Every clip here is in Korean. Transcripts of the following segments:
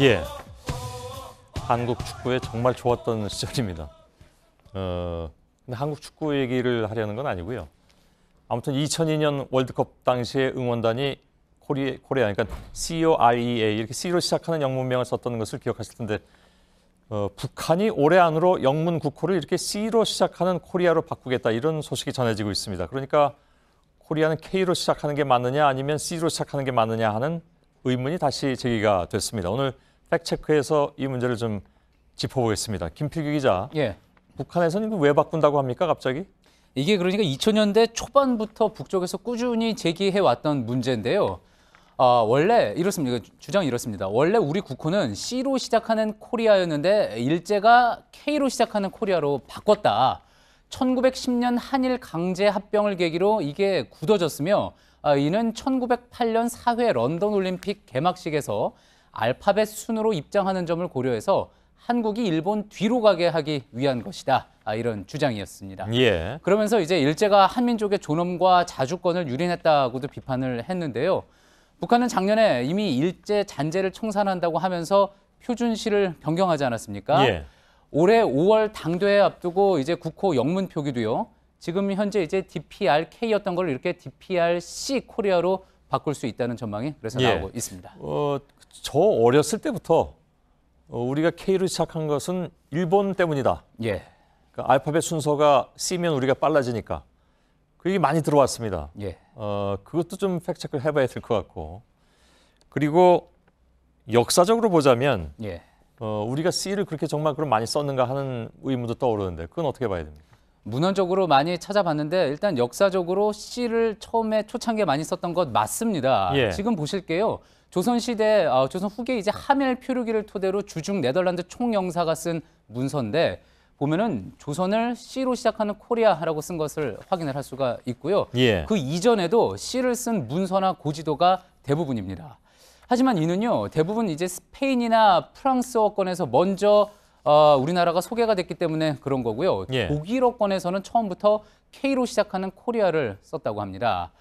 예, 한국 축구에 정말 좋았던 시절입니다. 근데 한국 축구 얘기를 하려는 건 아니고요. 아무튼 2002년 월드컵 당시에 응원단이 코리아, 그러니까 COREA 이렇게 C로 시작하는 영문명을 썼던 것을 기억하실 텐데 북한이 올해 안으로 영문 국호를 이렇게 C로 시작하는 코리아로 바꾸겠다 이런 소식이 전해지고 있습니다. 그러니까 코리아는 K로 시작하는 게 맞느냐 아니면 C로 시작하는 게 맞느냐 하는 의문이 다시 제기가 됐습니다. 오늘 팩트체크에서 이 문제를 좀 짚어보겠습니다. 김필규 기자. 예. 북한에서는 왜 바꾼다고 합니까, 갑자기? 이게 그러니까 2000년대 초반부터 북쪽에서 꾸준히 제기해왔던 문제인데요. 원래 이렇습니다. 주장이 이렇습니다. 원래 우리 국호는 C로 시작하는 코리아였는데 일제가 K로 시작하는 코리아로 바꿨다. 1910년 한일 강제 합병을 계기로 이게 굳어졌으며 이는 1908년 4회 런던 올림픽 개막식에서 알파벳 순으로 입장하는 점을 고려해서 한국이 일본 뒤로 가게 하기 위한 것이다. 이런 주장이었습니다. 예. 그러면서 이제 일제가 한민족의 존엄과 자주권을 유린했다고도 비판을 했는데요. 북한은 작년에 이미 일제 잔재를 청산한다고 하면서 표준시를 변경하지 않았습니까? 예. 올해 5월 당대회 앞두고 이제 국호 영문 표기도요. 지금 현재 이제 DPRK였던 걸 이렇게 DPRC 코리아로 바꿀 수 있다는 전망이 그래서 나오고 있습니다. 저 어렸을 때부터 우리가 K로 시작한 것은 일본 때문이다. 예. 그러니까 알파벳 순서가 C면 우리가 빨라지니까. 그 얘기 많이 들어왔습니다. 예. 그것도 좀 팩트체크를 해봐야 될 것 같고. 그리고 역사적으로 보자면 예. 우리가 C를 그렇게 정말 그럼 많이 썼는가 하는 의문도 떠오르는데 그건 어떻게 봐야 됩니까? 문헌적으로 많이 찾아봤는데 일단 역사적으로 C를 처음에 초창기에 많이 썼던 것 맞습니다. 예. 지금 보실게요. 조선시대, 조선 후기 이제 하멜 표류기를 토대로 주중 네덜란드 총영사가 쓴 문서인데 보면은 조선을 C로 시작하는 코리아라고 쓴 것을 확인을 할 수가 있고요. 예. 그 이전에도 C를 쓴 문서나 고지도가 대부분입니다. 하지만 이는요, 대부분 이제 스페인이나 프랑스어권에서 먼저 우리나라가 소개가 됐기 때문에 그런 거고요. 예. 독일어권에서는 처음부터 K로 시작하는 코리아를 썼다고 합니다.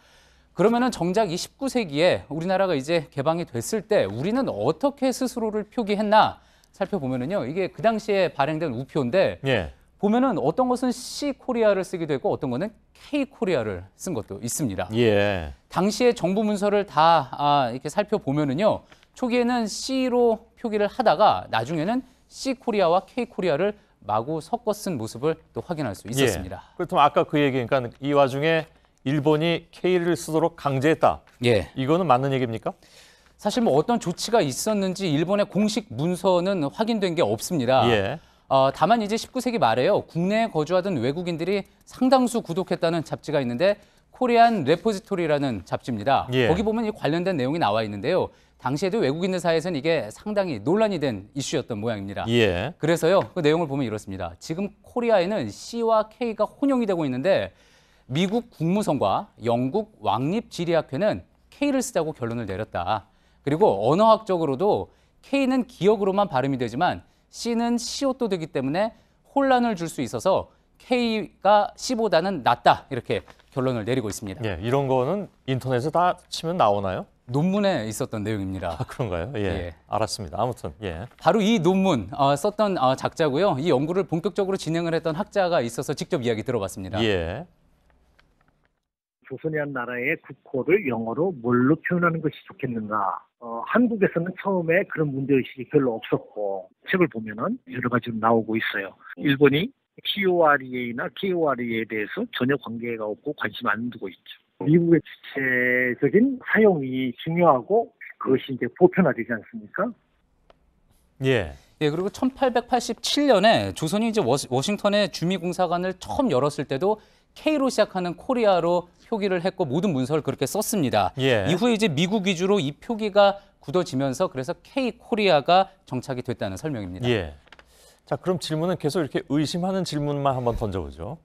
그러면은 정작 이 19세기에 우리나라가 이제 개방이 됐을 때 우리는 어떻게 스스로를 표기했나 살펴보면은요, 이게 그 당시에 발행된 우표인데 예. 보면은 어떤 것은 C 코리아를 쓰기도 했고 어떤 거는 K 코리아를 쓴 것도 있습니다. 예. 당시의 정부 문서를 다 이렇게 살펴보면은요, 초기에는 C로 표기를 하다가 나중에는 C 코리아와 K 코리아를 마구 섞어 쓴 모습을 또 확인할 수 있었습니다. 예. 그렇다면 아까 그 얘기, 그러니까 이 와중에 일본이 K를 쓰도록 강제했다. 예. 이거는 맞는 얘기입니까? 사실 뭐 어떤 조치가 있었는지 일본의 공식 문서는 확인된 게 없습니다. 예. 다만 이제 19세기 말에요. 국내에 거주하던 외국인들이 상당수 구독했다는 잡지가 있는데 코리안 레포지토리라는 잡지입니다. 예. 거기 보면 이 관련된 내용이 나와 있는데요. 당시에도 외국인들 사이에서는 이게 상당히 논란이 된 이슈였던 모양입니다. 예. 그래서요, 그 내용을 보면 이렇습니다. 지금 코리아에는 C와 K가 혼용이 되고 있는데 미국 국무성과 영국 왕립지리학회는 K를 쓰자고 결론을 내렸다. 그리고 언어학적으로도 K는 기역으로만 발음이 되지만 C는 시옷도 되기 때문에 혼란을 줄 수 있어서 K가 C보다는 낫다. 이렇게 결론을 내리고 있습니다. 예. 이런 거는 인터넷에 다 치면 나오나요? 논문에 있었던 내용입니다. 아, 그런가요? 예. 예. 알았습니다. 아무튼 예. 바로 이 논문 썼던 작자고요. 이 연구를 본격적으로 진행을 했던 학자가 있어서 직접 이야기 들어봤습니다. 예. 조선이라는 나라의 국호를 영어로 뭘로 표현하는 것이 좋겠는가. 한국에서는 처음에 그런 문제의식이 별로 없었고 책을 보면은 여러 가지로 나오고 있어요. 일본이 COREA나 KOREA에 대해서 전혀 관계가 없고 관심 안 두고 있죠. 미국의 주체적인 사용이 중요하고 그것이 이제 보편화되지 않습니까? 예. 예, 그리고 1887년에 조선이 이제 워싱턴에 주미공사관을 처음 열었을 때도 K로 시작하는 코리아로 표기를 했고 모든 문서를 그렇게 썼습니다. 예. 이후에 이제 미국 위주로 이 표기가 굳어지면서 그래서 K 코리아가 정착이 됐다는 설명입니다. 예. 자, 그럼 질문은 계속 이렇게 의심하는 질문만 한번 던져보죠.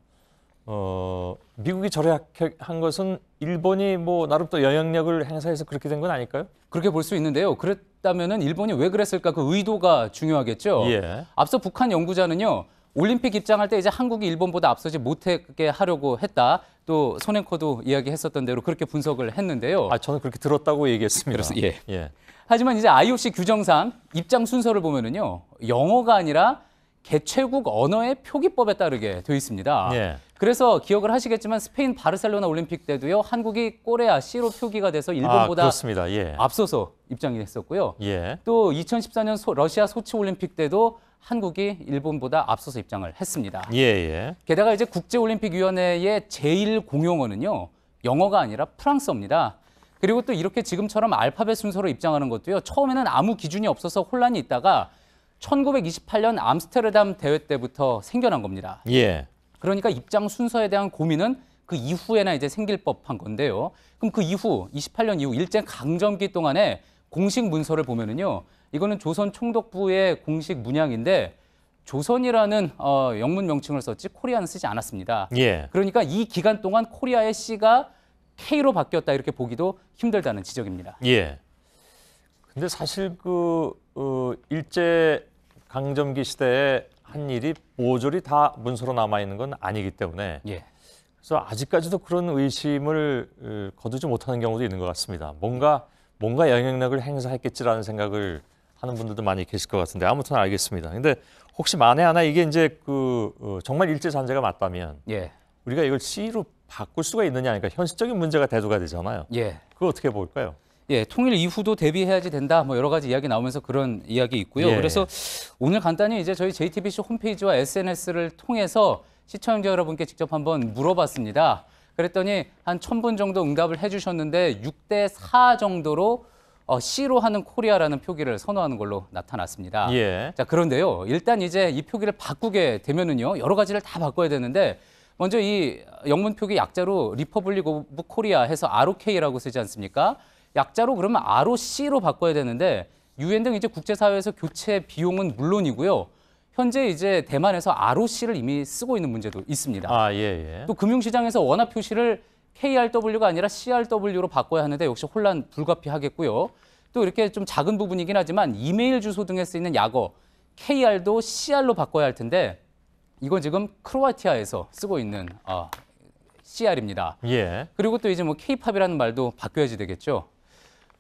미국이 절약한 것은 일본이 뭐 나름 또 영향력을 행사해서 그렇게 된 건 아닐까요? 그렇게 볼 수 있는데요. 그랬다면은 일본이 왜 그랬을까? 그 의도가 중요하겠죠. 예. 앞서 북한 연구자는요. 올림픽 입장할 때 이제 한국이 일본보다 앞서지 못하게 하려고 했다. 또 손앵커도 이야기했었던 대로 그렇게 분석을 했는데요. 아, 저는 그렇게 들었다고 얘기했습니다. 예. 예. 하지만 이제 IOC 규정상 입장 순서를 보면은요, 영어가 아니라 개최국 언어의 표기법에 따르게 되어 있습니다. 예. 그래서 기억을 하시겠지만 스페인 바르셀로나 올림픽 때도요, 한국이 꼬레아 C로 표기가 돼서 일본보다 그렇습니다. 예. 앞서서 입장이 됐었고요. 예. 또 2014년 러시아 소치 올림픽 때도 한국이 일본보다 앞서서 입장을 했습니다. 예, 예. 게다가 이제 국제올림픽위원회의 제1공용어는요, 영어가 아니라 프랑스어입니다. 그리고 또 이렇게 지금처럼 알파벳 순서로 입장하는 것도요, 처음에는 아무 기준이 없어서 혼란이 있다가 1928년 암스테르담 대회 때부터 생겨난 겁니다. 예. 그러니까 입장 순서에 대한 고민은 그 이후에나 이제 생길 법한 건데요. 그럼 그 이후 28년 이후 일제 강점기 동안에 공식 문서를 보면은요, 이거는 조선 총독부의 공식 문양인데 조선이라는 영문 명칭을 썼지 코리아는 쓰지 않았습니다. 예. 그러니까 이 기간 동안 코리아의 C가 K로 바뀌었다 이렇게 보기도 힘들다는 지적입니다. 예. 근데 사실 일제 강점기 시대에 한 일이 모조리 다 문서로 남아 있는 건 아니기 때문에 예. 그래서 아직까지도 그런 의심을 거두지 못하는 경우도 있는 것 같습니다. 뭔가 영향력을 행사했겠지라는 생각을 하는 분들도 많이 계실 것 같은데 아무튼 알겠습니다. 근데 혹시 만에 하나 이게 이제 정말 일제 잔재가 맞다면 예. 우리가 이걸 C로 바꿀 수가 있느냐, 그러니까 현실적인 문제가 대두가 되잖아요. 예. 그거 어떻게 볼까요? 예, 통일 이후도 대비해야지 된다. 뭐 여러 가지 이야기 나오면서 그런 이야기 있고요. 예. 그래서 오늘 간단히 이제 저희 JTBC 홈페이지와 SNS를 통해서 시청자 여러분께 직접 한번 물어봤습니다. 그랬더니 한 1000분 정도 응답을 해주셨는데 6대4 정도로 C로 하는 코리아라는 표기를 선호하는 걸로 나타났습니다. 예. 자, 그런데요. 일단 이제 이 표기를 바꾸게 되면은요. 여러 가지를 다 바꿔야 되는데 먼저 이 영문 표기 약자로 리퍼블릭 오브 코리아 해서 ROK라고 쓰지 않습니까? 약자로 그러면 ROC로 바꿔야 되는데 유엔 등 이제 국제사회에서 교체 비용은 물론이고요. 현재 이제 대만에서 ROC를 이미 쓰고 있는 문제도 있습니다. 아, 예, 예. 또 금융시장에서 원화 표시를 KRW가 아니라 CRW로 바꿔야 하는데 역시 혼란 불가피하겠고요. 또 이렇게 좀 작은 부분이긴 하지만 이메일 주소 등에 쓰이는 약어 KR도 CR로 바꿔야 할 텐데 이건 지금 크로아티아에서 쓰고 있는 CR입니다. 예. 그리고 또 이제 뭐 K-팝이라는 말도 바뀌어야지 되겠죠.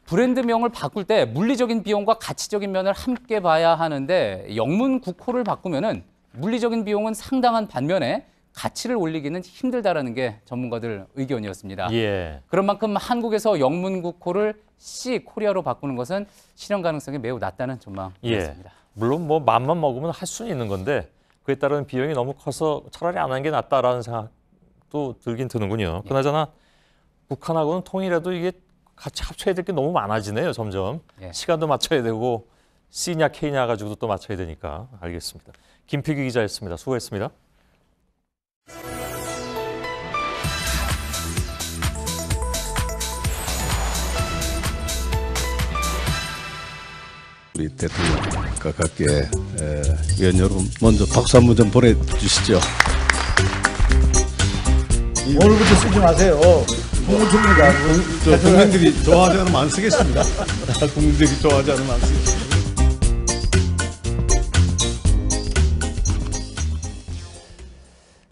브랜드명을 바꿀 때 물리적인 비용과 가치적인 면을 함께 봐야 하는데 영문 국호를 바꾸면은 물리적인 비용은 상당한 반면에 가치를 올리기는 힘들다라는 게 전문가들 의견이었습니다. 예. 그런 만큼 한국에서 영문 국호를 C 코리아로 바꾸는 것은 실현 가능성이 매우 낮다는 전망이었습니다. 예. 물론 뭐 맘만 먹으면 할 수는 있는 건데 그에 따른 비용이 너무 커서 차라리 안 하는 게 낫다라는 생각도 들긴 드는군요. 그나저나 북한하고는 통일해도 이게 같이 합쳐야 될 게 너무 많아지네요, 점점. 예. 시간도 맞춰야 되고 C냐 K냐 가지고도 또 맞춰야 되니까. 알겠습니다. 김필기 기자였습니다. 수고했습니다. 우리 대통령 가깝게 위원 여러분 먼저 박수 한번 좀 보내주시죠. 오늘부터 쓰지 마세요. 국민들이 좋아하지 않으면 안 쓰겠습니다. 국민들이 좋아하지 않으면 안 쓰겠습니다.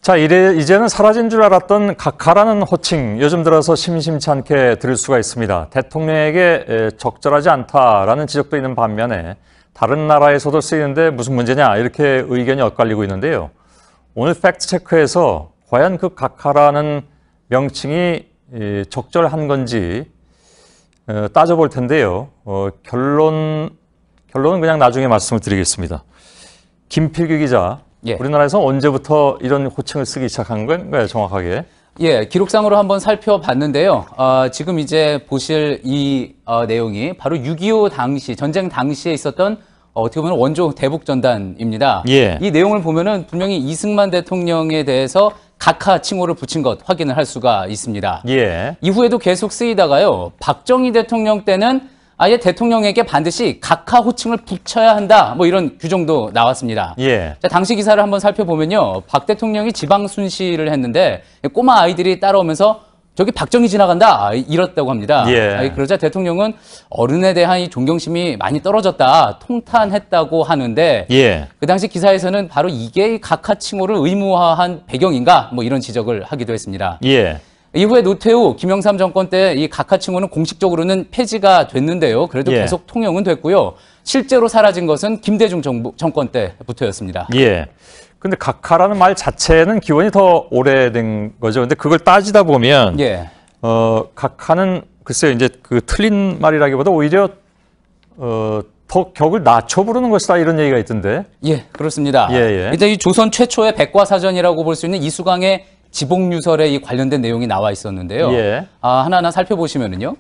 자, 이제는 사라진 줄 알았던 각하라는 호칭, 요즘 들어서 심심치 않게 들을 수가 있습니다. 대통령에게 적절하지 않다라는 지적도 있는 반면에 다른 나라에서도 쓰이는데 무슨 문제냐 이렇게 의견이 엇갈리고 있는데요. 오늘 팩트체크에서 과연 그 각하라는 명칭이 적절한 건지 따져볼 텐데요. 결론은 그냥 나중에 말씀을 드리겠습니다. 김필규 기자. 예. 우리나라에서 언제부터 이런 호칭을 쓰기 시작한 건가요, 정확하게? 예, 기록상으로 한번 살펴봤는데요. 지금 이제 보실 이 내용이 바로 6.25 당시, 전쟁 당시에 있었던 어떻게 보면 원조 대북전단입니다. 예. 이 내용을 보면은 분명히 이승만 대통령에 대해서 각하 칭호를 붙인 것 확인을 할 수가 있습니다. 예. 이후에도 계속 쓰이다가요. 박정희 대통령 때는 아예 대통령에게 반드시 각하 호칭을 붙여야 한다. 뭐 이런 규정도 나왔습니다. 예. 자, 당시 기사를 한번 살펴보면요. 박 대통령이 지방 순시를 했는데 꼬마 아이들이 따라오면서 저기 박정희 지나간다 이렇다고 합니다. 예. 그러자 대통령은 어른에 대한 이 존경심이 많이 떨어졌다, 통탄했다고 하는데 예. 그 당시 기사에서는 바로 이게 각하 칭호를 의무화한 배경인가 뭐 이런 지적을 하기도 했습니다. 예. 이후에 노태우, 김영삼 정권 때 이 각하 칭호는 공식적으로는 폐지가 됐는데요. 그래도 예. 계속 통용은 됐고요. 실제로 사라진 것은 김대중 정권 때부터였습니다. 예. 근데 각하라는 말 자체는 기원이 더 오래된 거죠. 근데 그걸 따지다 보면 예. 각하는 글쎄요, 이제 그 틀린 말이라기보다 오히려 더 격을 낮춰 부르는 것이다 이런 얘기가 있던데. 예, 그렇습니다. 예, 예. 일단 이 조선 최초의 백과사전이라고 볼 수 있는 이수강의 지복유설에 이 관련된 내용이 나와 있었는데요. 예. 하나하나 살펴보시면은요.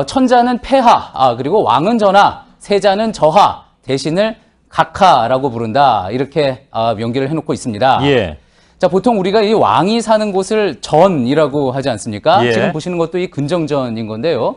천자는 폐하, 그리고 왕은 전하, 세자는 저하, 대신을 각하라고 부른다. 이렇게 명기를 해놓고 있습니다. 예. 자, 보통 우리가 이 왕이 사는 곳을 전이라고 하지 않습니까? 예. 지금 보시는 것도 이 근정전인 건데요.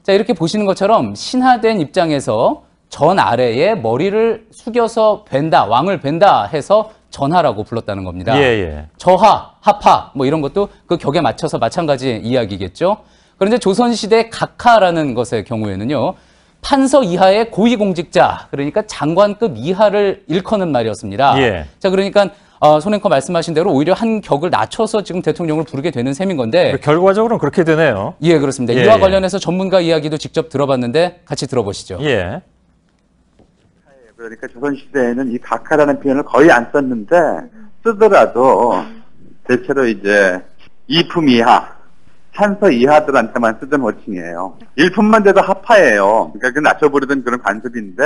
자, 이렇게 보시는 것처럼 신하된 입장에서 전 아래에 머리를 숙여서 뵌다, 왕을 뵌다 해서 전하라고 불렀다는 겁니다. 예, 예. 저하, 하파 뭐 이런 것도 그 격에 맞춰서 마찬가지 이야기겠죠. 그런데 조선시대 각하라는 것의 경우에는요. 판서 이하의 고위공직자, 그러니까 장관급 이하를 일컫는 말이었습니다. 예. 자, 그러니까 손앵커 말씀하신 대로 오히려 한 격을 낮춰서 지금 대통령을 부르게 되는 셈인 건데. 결과적으로는 그렇게 되네요. 예, 그렇습니다. 예, 이와 예. 관련해서 전문가 이야기도 직접 들어봤는데 같이 들어보시죠. 예. 그러니까 조선시대에는 이 각하라는 표현을 거의 안 썼는데 쓰더라도 대체로 이제 이품 이하, 판서 이하들한테만 쓰던 호칭이에요. 일품만 돼도 하파예요. 그러니까 그 낮춰 부르던 그런 관습인데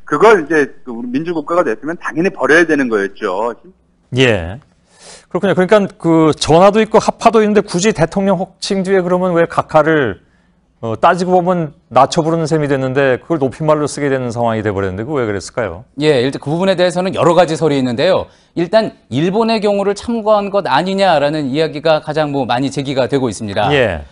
그걸 이제 우리 민주국가가 됐으면 당연히 버려야 되는 거였죠. 예. 그렇군요. 그러니까 그 전하도 있고 하파도 있는데 굳이 대통령 호칭 뒤에 그러면 왜 각하를 따지고 보면 낮춰 부르는 셈이 됐는데 그걸 높임말로 쓰게 되는 상황이 돼버렸는데 그거 왜 그랬을까요? 예, 일단 그 부분에 대해서는 여러 가지 설이 있는데요. 일단 일본의 경우를 참고한 것 아니냐라는 이야기가 가장 많이 제기가 되고 있습니다. 예.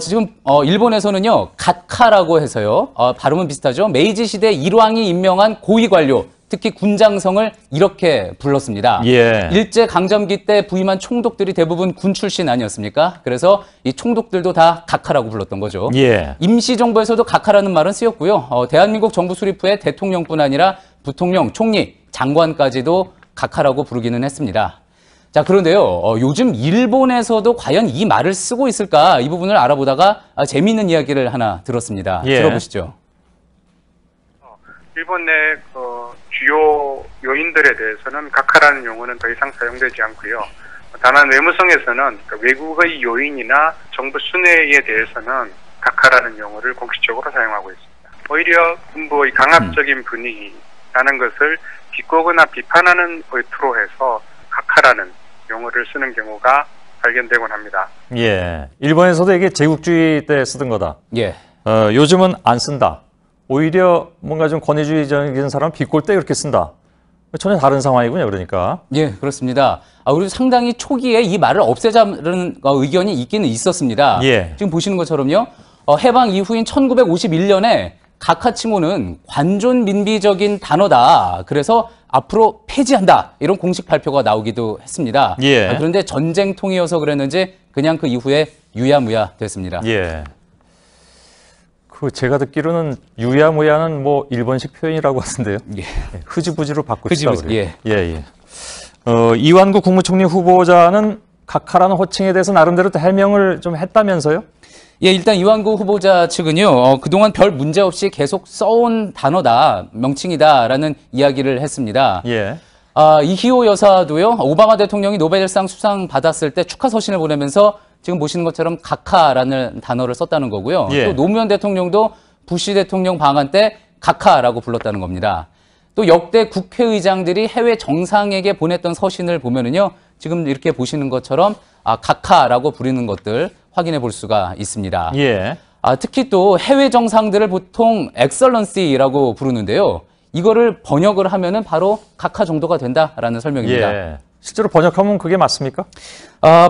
지금 일본에서는요 갓카라고 해서요 발음은 비슷하죠. 메이지 시대 일왕이 임명한 고위 관료, 특히 군장성을 이렇게 불렀습니다. 예. 일제 강점기 때 부임한 총독들이 대부분 군 출신 아니었습니까? 그래서 이 총독들도 다 각하라고 불렀던 거죠. 예. 임시정부에서도 각하라는 말은 쓰였고요. 대한민국 정부 수립 후에 대통령뿐 아니라 부통령, 총리, 장관까지도 각하라고 부르기는 했습니다. 자, 그런데요, 요즘 일본에서도 과연 이 말을 쓰고 있을까? 이 부분을 알아보다가 재미있는 이야기를 하나 들었습니다. 예. 들어보시죠. 일본 내 주요 요인들에 대해서는 각하라는 용어는 더 이상 사용되지 않고요. 다만 외무성에서는 외국의 요인이나 정부 순회에 대해서는 각하라는 용어를 공식적으로 사용하고 있습니다. 오히려 군부의 강압적인 분위기라는 것을 비꼬거나 비판하는 의도로 해서 각하라는 용어를 쓰는 경우가 발견되곤 합니다. 예. 일본에서도 이게 제국주의 때 쓰던 거다. 예. 요즘은 안 쓴다. 오히려 뭔가 좀 권위주의적인 사람은 비꼴 때 그렇게 쓴다. 전혀 다른 상황이군요, 그러니까. 예, 그렇습니다. 그리고 상당히 초기에 이 말을 없애자는 의견이 있기는 있었습니다. 예. 지금 보시는 것처럼요. 해방 이후인 1951년에 각하 칭호는 관존 민비적인 단어다. 그래서 앞으로 폐지한다. 이런 공식 발표가 나오기도 했습니다. 예. 그런데 전쟁통이어서 그랬는지 그냥 그 이후에 유야무야 됐습니다. 예. 그 제가 듣기로는 유야무야는 뭐 일본식 표현이라고 하던데요. 예. 흐지부지로 바꾸시다 흐지부지, 그래요. 예. 이완구 국무총리 후보자는 각하라는 호칭에 대해서 나름대로 또 해명을 좀 했다면서요? 예, 일단 이완구 후보자 측은요, 그동안 별 문제 없이 계속 써온 단어다, 명칭이다라는 이야기를 했습니다. 예. 이희호 여사도요, 오바마 대통령이 노벨상 수상 받았을 때 축하 서신을 보내면서 지금 보시는 것처럼 각하라는 단어를 썼다는 거고요. 예. 또 노무현 대통령도 부시 대통령 방한 때 각하라고 불렀다는 겁니다. 또 역대 국회의장들이 해외 정상에게 보냈던 서신을 보면은요, 지금 이렇게 보시는 것처럼 각하라고 부르는 것들 확인해 볼 수가 있습니다. 예. 특히 또 해외 정상들을 보통 엑설런시라고 부르는데요. 이거를 번역을 하면은 바로 각하 정도가 된다라는 설명입니다. 예. 실제로 번역하면 그게 맞습니까?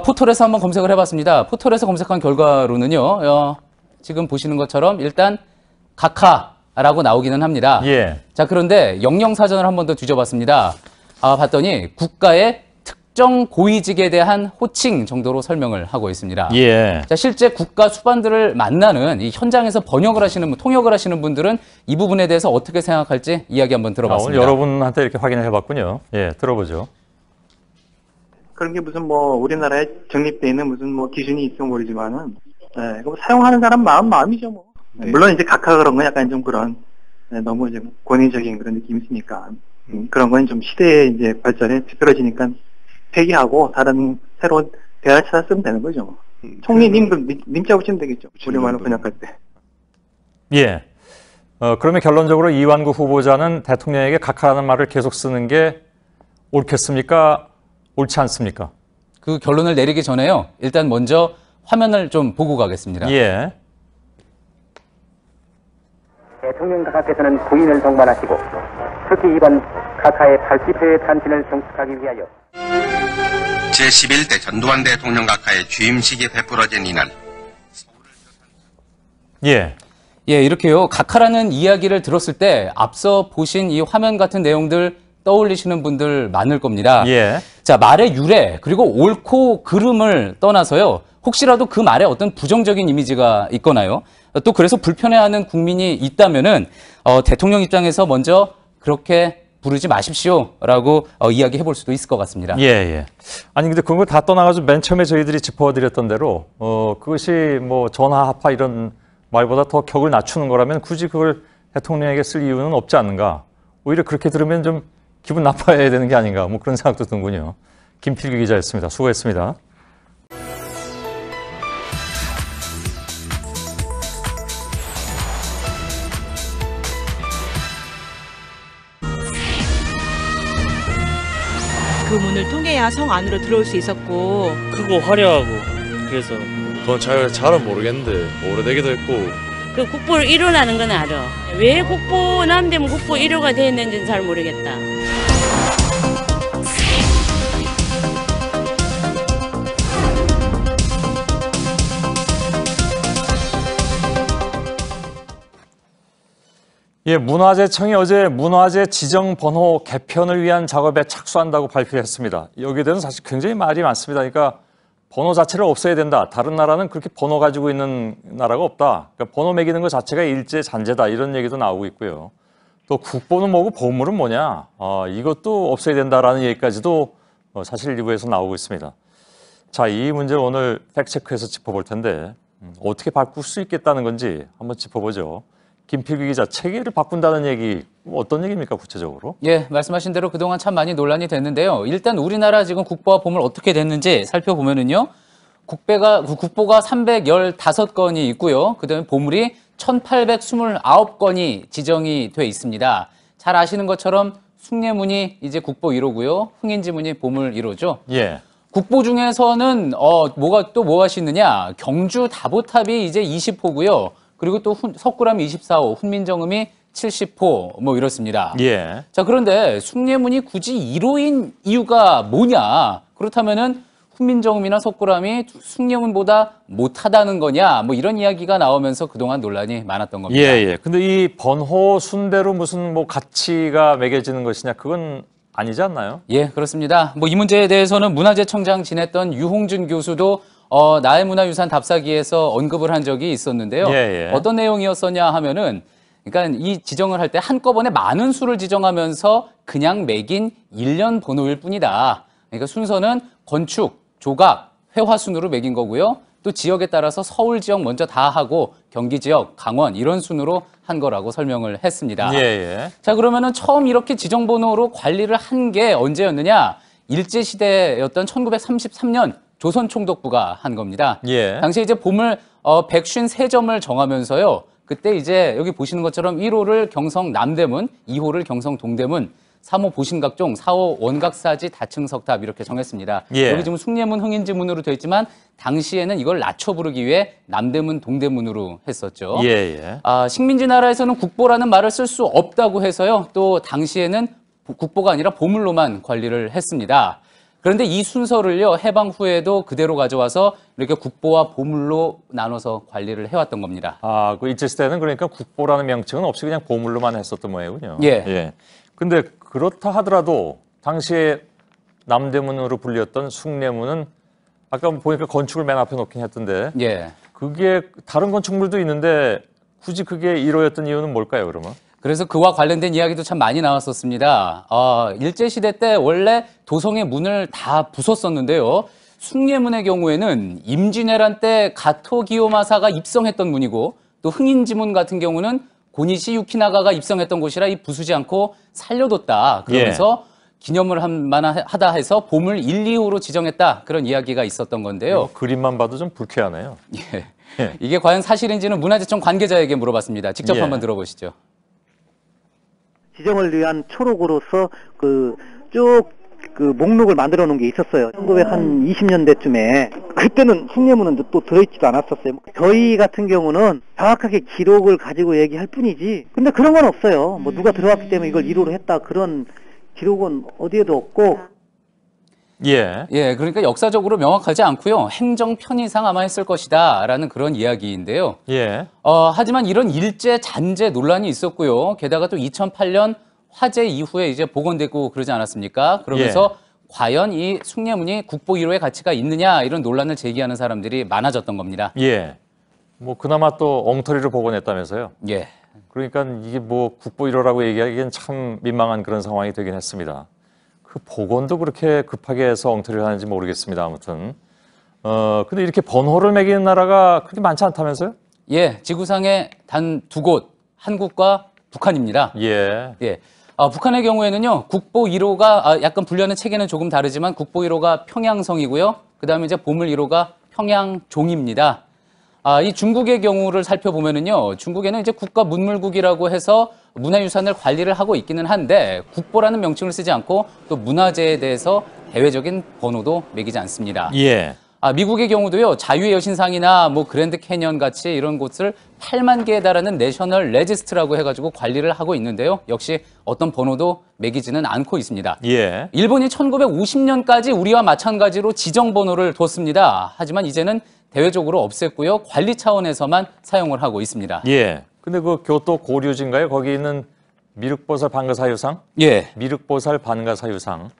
포털에서 한번 검색을 해봤습니다. 포털에서 검색한 결과로는요, 지금 보시는 것처럼 일단 각하라고 나오기는 합니다. 예. 자, 그런데 영영사전을 한 번 더 뒤져봤습니다. 봤더니 국가의 특정 고위직에 대한 호칭 정도로 설명을 하고 있습니다. 예. 자, 실제 국가 수반들을 만나는 이 현장에서 번역을 하시는 통역을 하시는 분들은 이 부분에 대해서 어떻게 생각할지 이야기 한번 들어봤습니다. 오늘 여러분한테 이렇게 확인을 해봤군요. 예, 들어보죠. 그런 게 무슨 뭐 우리나라에 정립되어 있는 무슨 뭐 기준이 있어 모르지만은 뭐 사용하는 사람 마음이죠 뭐. 물론 이제 각하 그런 건 약간 좀 그런 너무 좀 권위적인 그런 느낌이 있으니까 그런 건 좀 시대의 이제 발전에 뒤떨어지니까 폐기하고 다른 새로운 대화를 찾아 쓰면 되는 거죠. 총리 님자 붙이면 되겠죠. 우리말로 번역할 때. 예. 그러면 결론적으로 이완구 후보자는 대통령에게 각하라는 말을 계속 쓰는 게 옳겠습니까? 옳지 않습니까? 그 결론을 내리기 전에요. 일단 먼저 화면을 좀 보고 가겠습니다. 예. 대통령 각하께서는 국민을 동반하시고 특히 이번 각하의 80회 탄신을 성축하기 위하여 제11대 전두환 대통령 각하의 취임식이 베풀어진 이날. 예. 예, 이렇게요. 각하라는 이야기를 들었을 때 앞서 보신 이 화면 같은 내용들 떠올리시는 분들 많을 겁니다. 예. 자, 말의 유래 그리고 옳고 그름을 떠나서요. 혹시라도 그 말에 어떤 부정적인 이미지가 있거나요. 또 그래서 불편해하는 국민이 있다면은 대통령 입장에서 먼저 그렇게 부르지 마십시오라고 이야기해 볼 수도 있을 것 같습니다. 예, 예. 아니 근데 그런 걸 다 떠나가지고 맨 처음에 저희들이 짚어드렸던 대로 그것이 뭐 전화합화 이런 말보다 더 격을 낮추는 거라면 굳이 그걸 대통령에게 쓸 이유는 없지 않는가. 오히려 그렇게 들으면 좀 기분 나빠야 되는 게 아닌가. 뭐 그런 생각도 드는군요. 김필규 기자였습니다. 수고했습니다. 그 문을 통해야 성 안으로 들어올 수 있었고 크고 화려하고 그래서 그건 잘은 모르겠는데 오래되기도 했고 그 국보 1호라는 건 알아. 왜 국보 남대문 국보 1호가 돼 있는지는 잘 모르겠다. 예, 문화재청이 어제 문화재 지정 번호 개편을 위한 작업에 착수한다고 발표했습니다. 여기에 대해서는 사실 굉장히 말이 많습니다. 그러니까 번호 자체를 없애야 된다. 다른 나라는 그렇게 번호 가지고 있는 나라가 없다. 그러니까 번호 매기는 것 자체가 일제 잔재다. 이런 얘기도 나오고 있고요. 또 국보는 뭐고 보물은 뭐냐. 이것도 없애야 된다라는 얘기까지도 사실 일부에서 나오고 있습니다. 자, 이 문제를 오늘 팩트체크해서 짚어볼 텐데 어떻게 바꿀 수 있겠다는 건지 한번 짚어보죠. 김필규 기자, 체계를 바꾼다는 얘기 어떤 얘기입니까 구체적으로? 예, 말씀하신 대로 그동안 참 많이 논란이 됐는데요. 일단 우리나라 지금 국보와 보물 어떻게 됐는지 살펴보면은요. 국보가 315건이 있고요. 그다음에 보물이 1829건이 지정이 돼 있습니다. 잘 아시는 것처럼 숭례문이 이제 국보 1호고요. 흥인지문이 보물 1호죠. 예. 국보 중에서는 뭐가 있느냐? 경주 다보탑이 이제 20호고요. 그리고 또 석굴암이 24호, 훈민정음이 70호 뭐 이렇습니다. 예. 자, 그런데 숭례문이 굳이 1호인 이유가 뭐냐? 그렇다면은 훈민정음이나 석굴암이 숭례문보다 못하다는 거냐? 뭐 이런 이야기가 나오면서 그동안 논란이 많았던 겁니다. 예, 예. 근데 이 번호 순대로 무슨 뭐 가치가 매겨지는 것이냐? 그건 아니지 않나요? 예, 그렇습니다. 뭐 이 문제에 대해서는 문화재청장 지냈던 유홍준 교수도 나의 문화유산 답사기에서 언급을 한 적이 있었는데요. 예, 예. 어떤 내용이었었냐 하면은, 그러니까 이 지정을 할 때 한꺼번에 많은 수를 지정하면서 그냥 매긴 1년 번호일 뿐이다. 그러니까 순서는 건축, 조각, 회화 순으로 매긴 거고요. 또 지역에 따라서 서울 지역 먼저 다 하고 경기 지역, 강원 이런 순으로 한 거라고 설명을 했습니다. 예, 예. 자, 그러면은 처음 이렇게 지정 번호로 관리를 한 게 언제였느냐? 일제시대였던 1933년 조선 총독부가 한 겁니다. 예. 당시에 이제 보물 153점을 정하면서요. 그때 이제 여기 보시는 것처럼 1호를 경성 남대문, 2호를 경성 동대문, 3호 보신각종, 4호 원각사지 다층석탑 이렇게 정했습니다. 예. 여기 지금 숭례문, 흥인지문으로 되어 있지만 당시에는 이걸 낮춰 부르기 위해 남대문, 동대문으로 했었죠. 예, 예. 식민지 나라에서는 국보라는 말을 쓸 수 없다고 해서요. 또 당시에는 국보가 아니라 보물로만 관리를 했습니다. 그런데 이 순서를요, 해방 후에도 그대로 가져와서 이렇게 국보와 보물로 나눠서 관리를 해왔던 겁니다. 그 일제시대는 그러니까 국보라는 명칭은 없이 그냥 보물로만 했었던 모양이군요. 예. 예. 근데 그렇다 하더라도 당시에 남대문으로 불렸던 숭례문은 아까 보니까 건축을 맨 앞에 놓긴 했던데 예. 그게 다른 건축물도 있는데 굳이 그게 1호였던 이유는 뭘까요, 그러면? 그래서 그와 관련된 이야기도 참 많이 나왔었습니다. 일제시대 때 원래 도성의 문을 다 부쉈었는데요. 숭례문의 경우에는 임진왜란 때 가토 기요마사가 입성했던 문이고 또 흥인지문 같은 경우는 고니시 유키나가가 입성했던 곳이라 이 부수지 않고 살려뒀다. 그러면서 기념을 하다 해서 보물 1, 2호로 지정했다. 그런 이야기가 있었던 건데요. 그림만 봐도 좀 불쾌하네요. 예. 이게 과연 사실인지는 문화재청 관계자에게 물어봤습니다. 직접 한번 들어보시죠. 지정을 위한 초록으로서 쭉 목록을 만들어 놓은 게 있었어요. 1920년대쯤에 그때는 숭례문은 또 들어있지도 않았었어요. 저희 같은 경우는 정확하게 기록을 가지고 얘기할 뿐이지 근데 그런 건 없어요. 뭐 누가 들어왔기 때문에 이걸 1호로 했다 그런 기록은 어디에도 없고. 예, 그러니까 역사적으로 명확하지 않고요. 행정 편의상 아마 했을 것이다라는 그런 이야기인데요. 예. 하지만 이런 일제 잔재 논란이 있었고요. 게다가 또 2008년 화재 이후에 이제 복원되고 그러지 않았습니까? 그러면서 과연 이 숭례문이 국보 1호의 가치가 있느냐 이런 논란을 제기하는 사람들이 많아졌던 겁니다. 예. 뭐 그나마 또 엉터리로 복원했다면서요? 예. 그러니까 이게 뭐 국보 1호라고 얘기하기엔 참 민망한 그런 상황이 되긴 했습니다. 그 복원도 그렇게 급하게 해서 엉터리를 하는지 모르겠습니다. 아무튼. 근데 이렇게 번호를 매기는 나라가 그렇게 많지 않다면서요? 예. 지구상에 단 2곳, 한국과 북한입니다. 예. 북한의 경우에는요, 국보 1호가 약간 분류하는 체계는 조금 다르지만 국보 1호가 평양성이고요. 그 다음에 이제 보물 1호가 평양종입니다. 이 중국의 경우를 살펴보면은요, 중국에는 이제 국가문물국이라고 해서 문화유산을 관리를 하고 있기는 한데 국보라는 명칭을 쓰지 않고 또 문화재에 대해서 대외적인 번호도 매기지 않습니다. 예. 미국의 경우도요, 자유의 여신상이나 뭐 그랜드 캐년 같이 이런 곳을 8만 개에 달하는 내셔널 레지스트라고 해가지고 관리를 하고 있는데요. 역시 어떤 번호도 매기지는 않고 있습니다. 예. 일본이 1950년까지 우리와 마찬가지로 지정 번호를 뒀습니다. 하지만 이제는 대외적으로 없앴고요. 관리 차원에서만 사용을 하고 있습니다. 예. 근데 그 교토 고류지인가요? 거기 있는 미륵보살 반가사유상? 예. 미륵보살 반가사유상.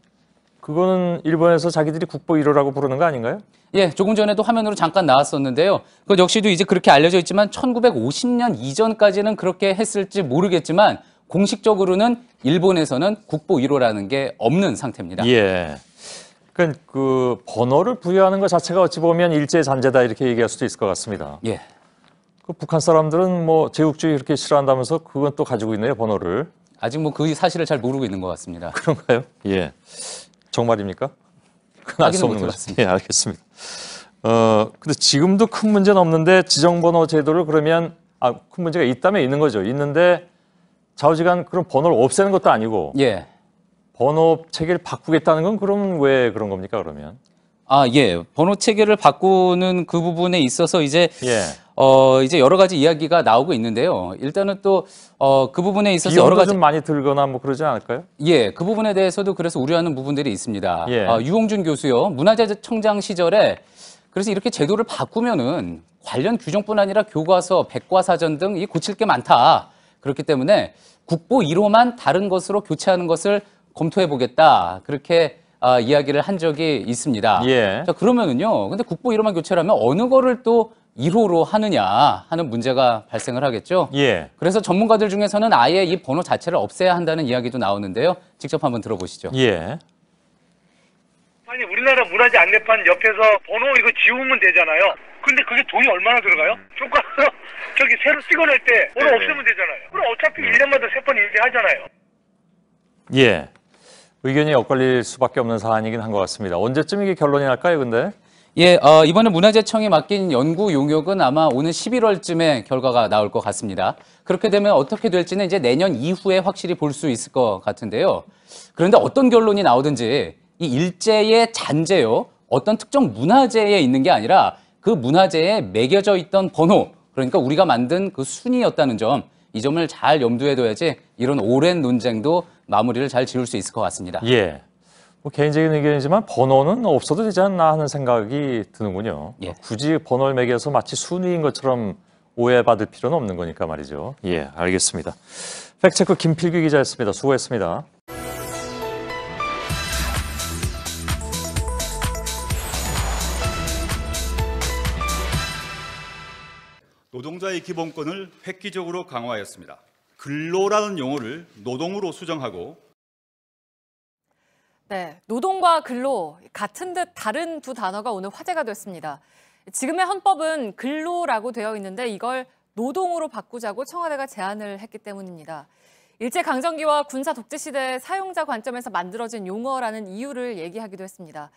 그거는 일본에서 자기들이 국보 1호라고 부르는 거 아닌가요? 예, 조금 전에도 화면으로 잠깐 나왔었는데요. 그것 역시도 이제 그렇게 알려져 있지만 1950년 이전까지는 그렇게 했을지 모르겠지만 공식적으로는 일본에서는 국보 1호라는 게 없는 상태입니다. 예. 그러니까 그 번호를 부여하는 것 자체가 어찌 보면 일제 잔재다 이렇게 얘기할 수도 있을 것 같습니다. 예. 그 북한 사람들은 뭐 제국주의 이렇게 싫어한다면서 그건 또 가지고 있네요, 번호를. 아직 뭐 그 사실을 잘 모르고 있는 것 같습니다. 그런가요? 예. 정말입니까? 그건 알 수 없는 거죠. 예, 알겠습니다. 근데 지금도 큰 문제는 없는데 지정번호 제도를 그러면 큰 문제가 있다면 있는 거죠. 있는데 좌우지간 그런 번호를 없애는 것도 아니고 예. 번호 체계를 바꾸겠다는 건 그럼 왜 그런 겁니까, 그러면? 예. 번호 체계를 바꾸는 그 부분에 있어서 이제 이제 여러 가지 이야기가 나오고 있는데요. 일단은 또 그 부분에 있어서 여러 가지 좀 많이 들거나 뭐 그러지 않을까요? 예, 그 부분에 대해서도 그래서 우려하는 부분들이 있습니다. 예. 유홍준 교수요. 문화재청장 시절에 그래서 이렇게 제도를 바꾸면은 관련 규정뿐 아니라 교과서, 백과사전 등 이 고칠 게 많다. 그렇기 때문에 국보 1호만 다른 것으로 교체하는 것을 검토해 보겠다. 그렇게 이야기를 한 적이 있습니다. 예. 자, 그러면은요. 근데 국보 1호만 교체를 하면 어느 거를 또 1호로 하느냐 하는 문제가 발생을 하겠죠. 예. 그래서 전문가들 중에서는 아예 이 번호 자체를 없애야 한다는 이야기도 나오는데요. 직접 한번 들어보시죠. 예. 아니 우리나라 문화재 안내판 옆에서 번호 이거 지우면 되잖아요. 근데 그게 돈이 얼마나 들어가요? 교과서 저기 새로 찍어낼 때 번호 없애면 되잖아요. 그럼 어차피 1년마다 3번 인쇄하잖아요. 예. 의견이 엇갈릴 수밖에 없는 사안이긴 한 것 같습니다. 언제쯤 이게 결론이 날까요, 근데? 예, 이번에 문화재청이 맡긴 연구 용역은 아마 오는 11월쯤에 결과가 나올 것 같습니다. 그렇게 되면 어떻게 될지는 이제 내년 이후에 확실히 볼 수 있을 것 같은데요. 그런데 어떤 결론이 나오든지 이 일제의 잔재요, 어떤 특정 문화재에 있는 게 아니라 그 문화재에 매겨져 있던 번호, 그러니까 우리가 만든 그 순위였다는 점, 이 점을 잘 염두에 둬야지 이런 오랜 논쟁도 마무리를 잘 지을 수 있을 것 같습니다. 예. 뭐 개인적인 의견이지만 번호는 없어도 되지 않나 하는 생각이 드는군요. 예. 굳이 번호를 매겨서 마치 순위인 것처럼 오해받을 필요는 없는 거니까 말이죠. 예, 알겠습니다. 팩트체크 김필규 기자였습니다. 수고했습니다. 노동자의 기본권을 획기적으로 강화하였습니다. 근로라는 용어를 노동으로 수정하고 네, 노동과 근로 같은 듯 다른 두 단어가 오늘 화제가 됐습니다. 지금의 헌법은 근로라고 되어 있는데 이걸 노동으로 바꾸자고 청와대가 제안을 했기 때문입니다. 일제강점기와 군사 독재 시대의 사용자 관점에서 만들어진 용어라는 이유를 얘기하기도 했습니다.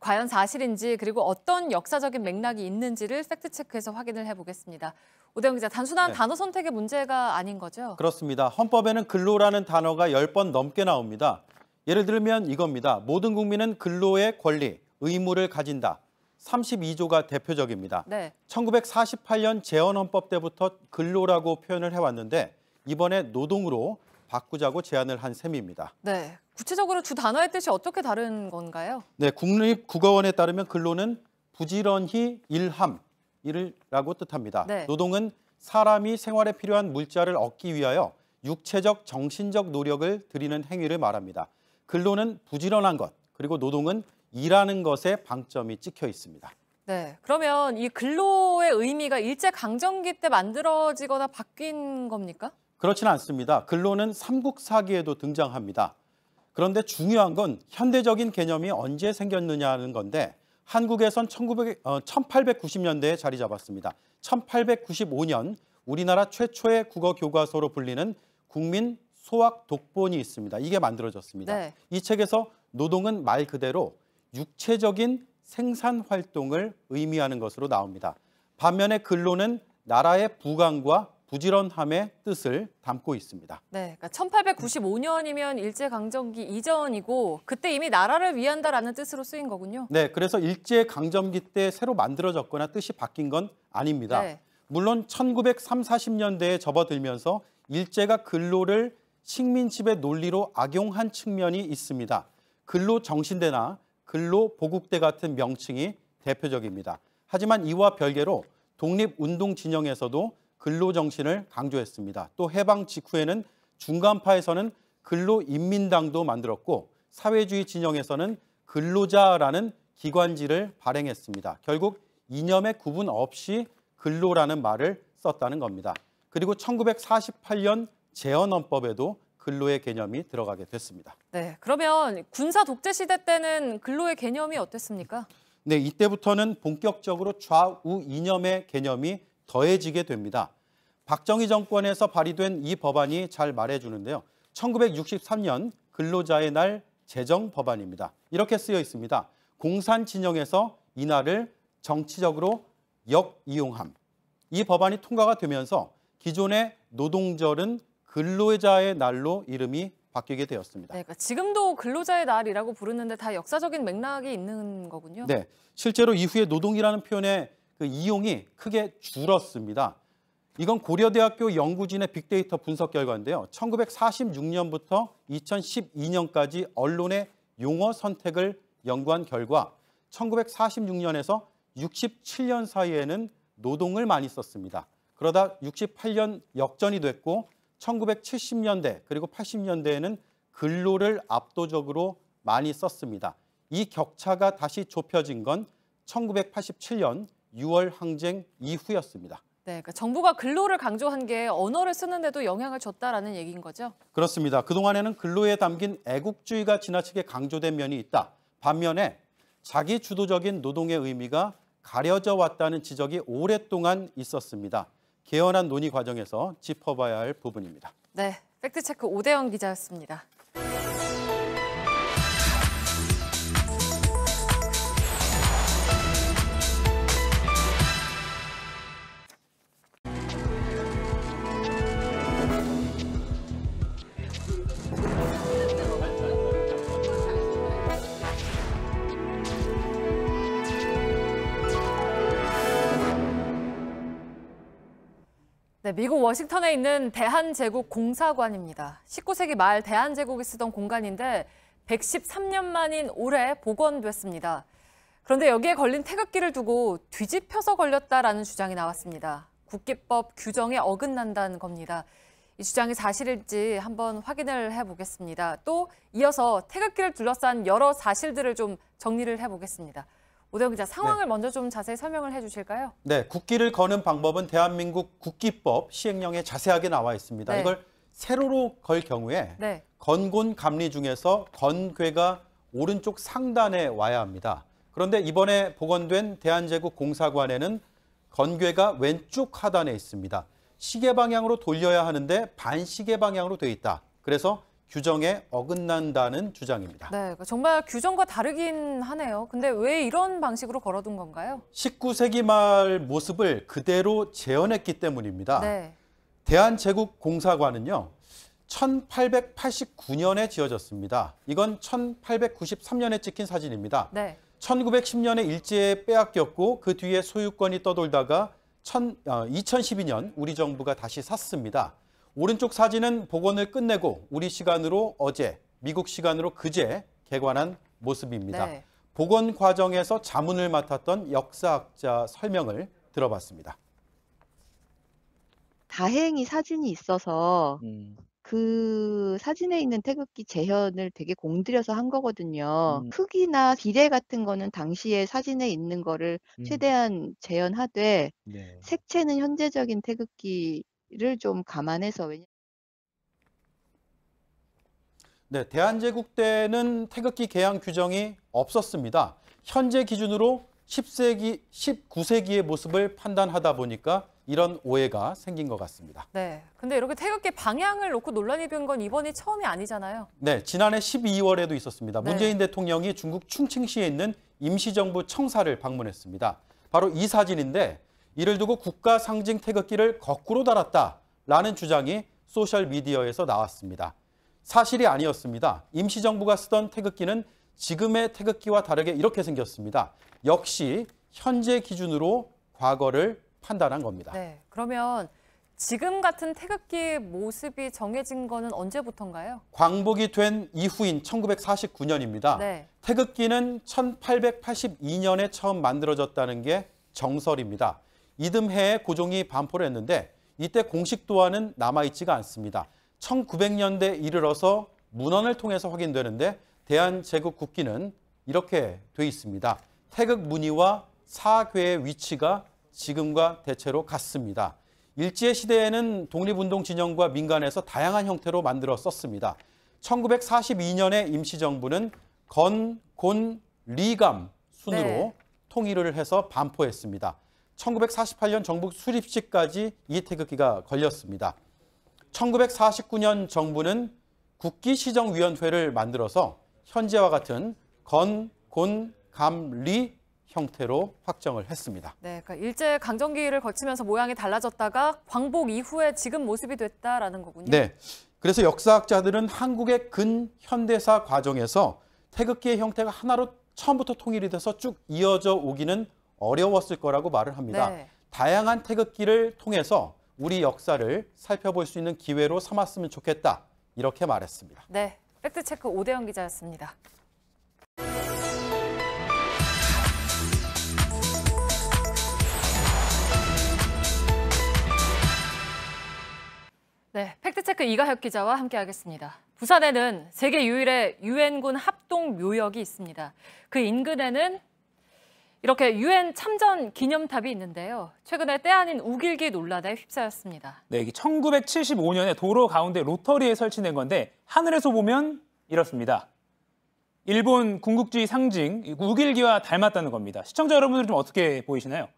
과연 사실인지 그리고 어떤 역사적인 맥락이 있는지를 팩트체크해서 확인을 해보겠습니다. 오대영 기자, 단순한 단어 선택의 문제가 아닌 거죠? 그렇습니다. 헌법에는 근로라는 단어가 10번 넘게 나옵니다. 예를 들면 이겁니다. 모든 국민은 근로의 권리, 의무를 가진다. 32조가 대표적입니다. 네. 1948년 재헌헌법 때부터 근로라고 표현을 해왔는데 이번에 노동으로 바꾸자고 제안을 한 셈입니다. 네, 구체적으로 두 단어의 뜻이 어떻게 다른 건가요? 네, 국립국어원에 따르면 근로는 부지런히 일함이라고 뜻합니다. 네. 노동은 사람이 생활에 필요한 물자를 얻기 위하여 육체적, 정신적 노력을 들이는 행위를 말합니다. 근로는 부지런한 것, 그리고 노동은 일하는 것에 방점이 찍혀 있습니다. 네, 그러면 이 근로의 의미가 일제강점기 때 만들어지거나 바뀐 겁니까? 그렇지는 않습니다. 근로는 삼국사기에도 등장합니다. 그런데 중요한 건 현대적인 개념이 언제 생겼느냐는 건데 한국에선 1890년대에 자리 잡았습니다. 1895년 우리나라 최초의 국어 교과서로 불리는 국민 소학 독본이 있습니다. 이게 만들어졌습니다. 네. 이 책에서 노동은 말 그대로 육체적인 생산 활동을 의미하는 것으로 나옵니다. 반면에 근로는 나라의 부강과 부지런함의 뜻을 담고 있습니다. 네, 그러니까 1895년이면 일제강점기 이전이고 그때 이미 나라를 위한다라는 뜻으로 쓰인 거군요. 네, 그래서 일제강점기 때 새로 만들어졌거나 뜻이 바뀐 건 아닙니다. 네. 물론 1930, 40년대에 접어들면서 일제가 근로를 식민지배 논리로 악용한 측면이 있습니다. 근로정신대나 근로보국대 같은 명칭이 대표적입니다. 하지만 이와 별개로 독립운동 진영에서도 근로정신을 강조했습니다. 또 해방 직후에는 중간파에서는 근로인민당도 만들었고 사회주의 진영에서는 근로자라는 기관지를 발행했습니다. 결국 이념의 구분 없이 근로라는 말을 썼다는 겁니다. 그리고 1948년 재헌헌법에도 근로의 개념이 들어가게 됐습니다. 네, 그러면 군사 독재 시대 때는 근로의 개념이 어땠습니까? 네, 이때부터는 본격적으로 좌우 이념의 개념이 더해지게 됩니다. 박정희 정권에서 발의된 이 법안이 잘 말해주는데요. 1963년 근로자의 날 제정 법안입니다. 이렇게 쓰여 있습니다. 공산 진영에서 이 날을 정치적으로 역이용함. 이 법안이 통과가 되면서 기존의 노동절은 근로자의 날로 이름이 바뀌게 되었습니다. 네, 그러니까 지금도 근로자의 날이라고 부르는데 다 역사적인 맥락이 있는 거군요. 네, 실제로 이후에 노동이라는 표현의 그 이용이 크게 줄었습니다. 이건 고려대학교 연구진의 빅데이터 분석 결과인데요. 1946년부터 2012년까지 언론의 용어 선택을 연구한 결과 1946년에서 67년 사이에는 노동을 많이 썼습니다. 그러다 68년 역전이 됐고 1970년대 그리고 80년대에는 근로를 압도적으로 많이 썼습니다. 이 격차가 다시 좁혀진 건 1987년 6월 항쟁 이후였습니다. 네, 그러니까 정부가 근로를 강조한 게 언어를 쓰는데도 영향을 줬다라는 얘기인 거죠? 그렇습니다. 그동안에는 근로에 담긴 애국주의가 지나치게 강조된 면이 있다. 반면에 자기 주도적인 노동의 의미가 가려져 왔다는 지적이 오랫동안 있었습니다. 개헌안 논의 과정에서 짚어봐야 할 부분입니다. 네, 팩트체크 오대영 기자였습니다. 네, 미국 워싱턴에 있는 대한제국공사관입니다. 19세기 말 대한제국이 쓰던 공간인데 113년 만인 올해 복원됐습니다. 그런데 여기에 걸린 태극기를 두고 뒤집혀서 걸렸다라는 주장이 나왔습니다. 국기법 규정에 어긋난다는 겁니다. 이 주장이 사실일지 한번 확인을 해보겠습니다. 또 이어서 태극기를 둘러싼 여러 사실들을 좀 정리를 해보겠습니다. 오대영 기자, 상황을 먼저 좀 자세히 설명을 해주실까요? 네, 국기를 거는 방법은 대한민국 국기법 시행령에 자세하게 나와 있습니다. 네. 이걸 세로로 걸 경우에 네. 건곤 감리 중에서 건괴가 오른쪽 상단에 와야 합니다. 그런데 이번에 복원된 대한제국공사관에는 건괴가 왼쪽 하단에 있습니다. 시계 방향으로 돌려야 하는데 반시계 방향으로 돼 있다. 그래서 규정에 어긋난다는 주장입니다. 네, 정말 규정과 다르긴 하네요. 근데 왜 이런 방식으로 걸어둔 건가요? 19세기 말 모습을 그대로 재현했기 때문입니다. 네. 대한제국공사관은요, 1889년에 지어졌습니다. 이건 1893년에 찍힌 사진입니다. 네. 1910년에 일제에 빼앗겼고 그 뒤에 소유권이 떠돌다가 2012년 우리 정부가 다시 샀습니다. 오른쪽 사진은 복원을 끝내고 우리 시간으로 어제, 미국 시간으로 그제 개관한 모습입니다. 네. 복원 과정에서 자문을 맡았던 역사학자 설명을 들어봤습니다. 다행히 사진이 있어서 그 사진에 있는 태극기 재현을 되게 공들여서 한 거거든요. 크기나 비례 같은 거는 당시에 사진에 있는 거를 최대한 재현하되 네. 색채는 현재적인 태극기를 좀 감안해서 네, 대한제국 때는 태극기 개양 규정이 없었습니다. 현재 기준으로 19세기의 모습을 판단하다 보니까 이런 오해가 생긴 것 같습니다. 네, 근데 이렇게 태극기 방향을 놓고 논란이 된 건 이번이 처음이 아니잖아요. 네, 지난해 12월에도 있었습니다. 네. 문재인 대통령이 중국 충칭시에 있는 임시정부 청사를 방문했습니다. 바로 이 사진인데 이를 두고 국가 상징 태극기를 거꾸로 달았다라는 주장이 소셜미디어에서 나왔습니다. 사실이 아니었습니다. 임시정부가 쓰던 태극기는 지금의 태극기와 다르게 이렇게 생겼습니다. 역시 현재 기준으로 과거를 판단한 겁니다. 네, 그러면 지금 같은 태극기 모습이 정해진 거는 언제부터인가요? 광복이 된 이후인 1949년입니다. 네. 태극기는 1882년에 처음 만들어졌다는 게 정설입니다. 이듬해에 고종이 반포를 했는데 이때 공식 도안은 남아있지가 않습니다. 1900년대 이르러서 문헌을 통해서 확인되는데 대한제국 국기는 이렇게 돼 있습니다. 태극 무늬와 사괴의 위치가 지금과 대체로 같습니다. 일제시대에는 독립운동 진영과 민간에서 다양한 형태로 만들어 썼습니다. 1942년에 임시정부는 건, 곤, 리감 순으로 네. 통일을 해서 반포했습니다. 1948년 정부 수립식까지 이 태극기가 걸렸습니다. 1949년 정부는 국기시정위원회를 만들어서 현재와 같은 건, 곤, 감, 리 형태로 확정을 했습니다. 네, 그러니까 일제 강점기를 거치면서 모양이 달라졌다가 광복 이후에 지금 모습이 됐다라는 거군요. 네, 그래서 역사학자들은 한국의 근현대사 과정에서 태극기의 형태가 하나로 처음부터 통일이 돼서 쭉 이어져 오기는 어려웠을 거라고 말을 합니다. 네. 다양한 태극기를 통해서 우리 역사를 살펴볼 수 있는 기회로 삼았으면 좋겠다, 이렇게 말했습니다. 네, 팩트체크 오대영 기자였습니다. 네, 팩트체크 이가혁 기자와 함께하겠습니다. 부산에는 세계 유일의 유엔군 합동 묘역이 있습니다. 그 인근에는 이렇게 유엔 참전 기념탑이 있는데요. 최근에 때 아닌 우길기 논란에 휩싸였습니다. 네, 1975년에 도로 가운데 로터리에 설치된 건데 하늘에서 보면 이렇습니다. 일본 군국주의 상징 우길기와 닮았다는 겁니다. 시청자 여러분들은 좀 어떻게 보이시나요?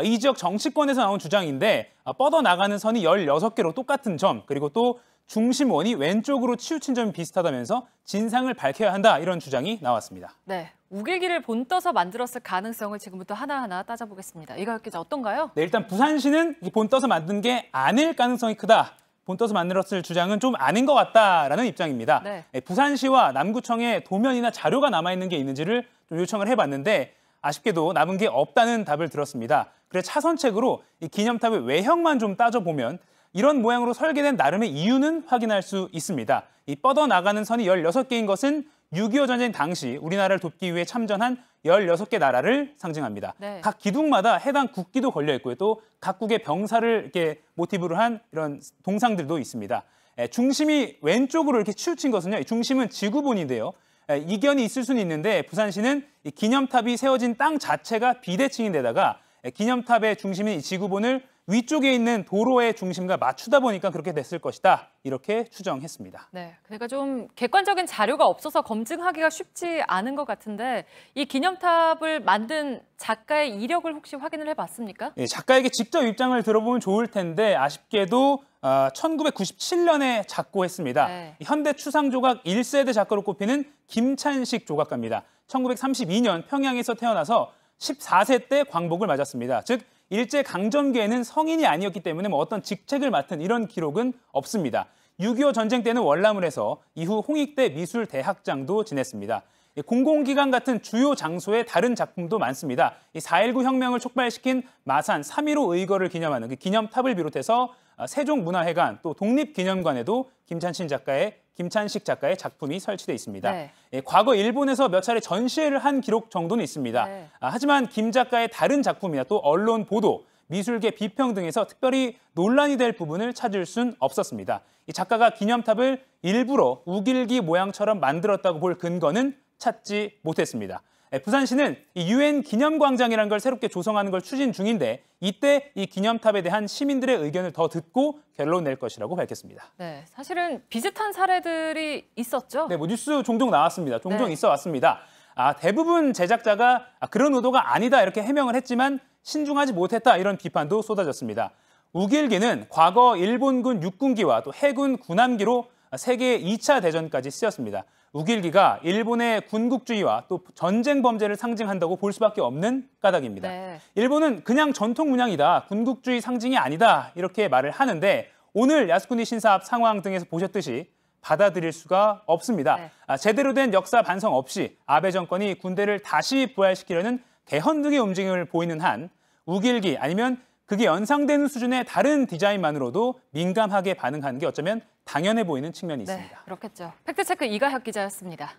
이 지역 정치권에서 나온 주장인데 뻗어나가는 선이 16개로 똑같은 점, 그리고 또 중심원이 왼쪽으로 치우친 점이 비슷하다면서 진상을 밝혀야 한다, 이런 주장이 나왔습니다. 네, 우길기를 본떠서 만들었을 가능성을 지금부터 하나하나 따져보겠습니다. 이가혁 기자, 어떤가요? 네, 일단 부산시는 본떠서 만든 게 아닐 가능성이 크다. 본떠서 만들었을 주장은 좀 아닌 것 같다라는 입장입니다. 네. 부산시와 남구청에 도면이나 자료가 남아있는 게 있는지를 좀 요청을 해봤는데 아쉽게도 남은 게 없다는 답을 들었습니다. 그래서 차선책으로 이 기념탑의 외형만 좀 따져보면 이런 모양으로 설계된 나름의 이유는 확인할 수 있습니다. 이 뻗어나가는 선이 16개인 것은 6.25 전쟁 당시 우리나라를 돕기 위해 참전한 16개 나라를 상징합니다. 네. 각 기둥마다 해당 국기도 걸려 있고요. 또 각국의 병사를 이렇게 모티브로 한 이런 동상들도 있습니다. 중심이 왼쪽으로 이렇게 치우친 것은요. 이 중심은 지구본인데요. 이견이 있을 수는 있는데 부산시는 이 기념탑이 세워진 땅 자체가 비대칭인데다가 기념탑의 중심인 이 지구본을 위쪽에 있는 도로의 중심과 맞추다 보니까 그렇게 됐을 것이다. 이렇게 추정했습니다. 네, 그러니까 좀 객관적인 자료가 없어서 검증하기가 쉽지 않은 것 같은데 이 기념탑을 만든 작가의 이력을 혹시 확인을 해봤습니까? 네, 작가에게 직접 입장을 들어보면 좋을 텐데 아쉽게도 1997년에 작고했습니다. 네. 현대 추상조각 1세대 작가로 꼽히는 김찬식 조각가입니다. 1932년 평양에서 태어나서 14세 때 광복을 맞았습니다. 즉 일제강점기에는 성인이 아니었기 때문에 어떤 직책을 맡은 이런 기록은 없습니다. 6.25 전쟁 때는 월남을해서 이후 홍익대 미술대학장도 지냈습니다. 공공기관 같은 주요 장소에 다른 작품도 많습니다. 4.19 혁명을 촉발시킨 마산 3.15 의거를 기념하는 그 기념탑을 비롯해서 세종문화회관 또 독립기념관에도 김찬식 작가의 작품이 설치돼 있습니다. 네. 과거 일본에서 몇 차례 전시회를 한 기록 정도는 있습니다. 네. 하지만 김 작가의 다른 작품이나 또 언론 보도, 미술계 비평 등에서 특별히 논란이 될 부분을 찾을 순 없었습니다. 이 작가가 기념탑을 일부러 우길기 모양처럼 만들었다고 볼 근거는 찾지 못했습니다. 부산시는 이 UN 기념광장이라는 걸 새롭게 조성하는 걸 추진 중인데 이때 이 기념탑에 대한 시민들의 의견을 더 듣고 결론 낼 것이라고 밝혔습니다. 네, 사실은 비슷한 사례들이 있었죠. 네, 뉴스 종종 나왔습니다. 종종 네. 있어 왔습니다. 대부분 제작자가 그런 의도가 아니다 이렇게 해명을 했지만 신중하지 못했다 이런 비판도 쏟아졌습니다. 우길기는 과거 일본군 육군기와 또 해군 군함기로 세계 2차 대전까지 쓰였습니다. 우길기가 일본의 군국주의와 또 전쟁 범죄를 상징한다고 볼 수밖에 없는 까닭입니다. 네. 일본은 그냥 전통 문양이다, 군국주의 상징이 아니다 이렇게 말을 하는데 오늘 야스쿠니 신사업 상황 등에서 보셨듯이 받아들일 수가 없습니다. 네. 제대로 된 역사 반성 없이 아베 정권이 군대를 다시 부활시키려는 개헌 등의 움직임을 보이는 한 우길기 아니면 그게 연상되는 수준의 다른 디자인만으로도 민감하게 반응하는 게 어쩌면 당연해 보이는 측면이 있습니다. 네, 그렇겠죠. 팩트체크 이가혁 기자였습니다.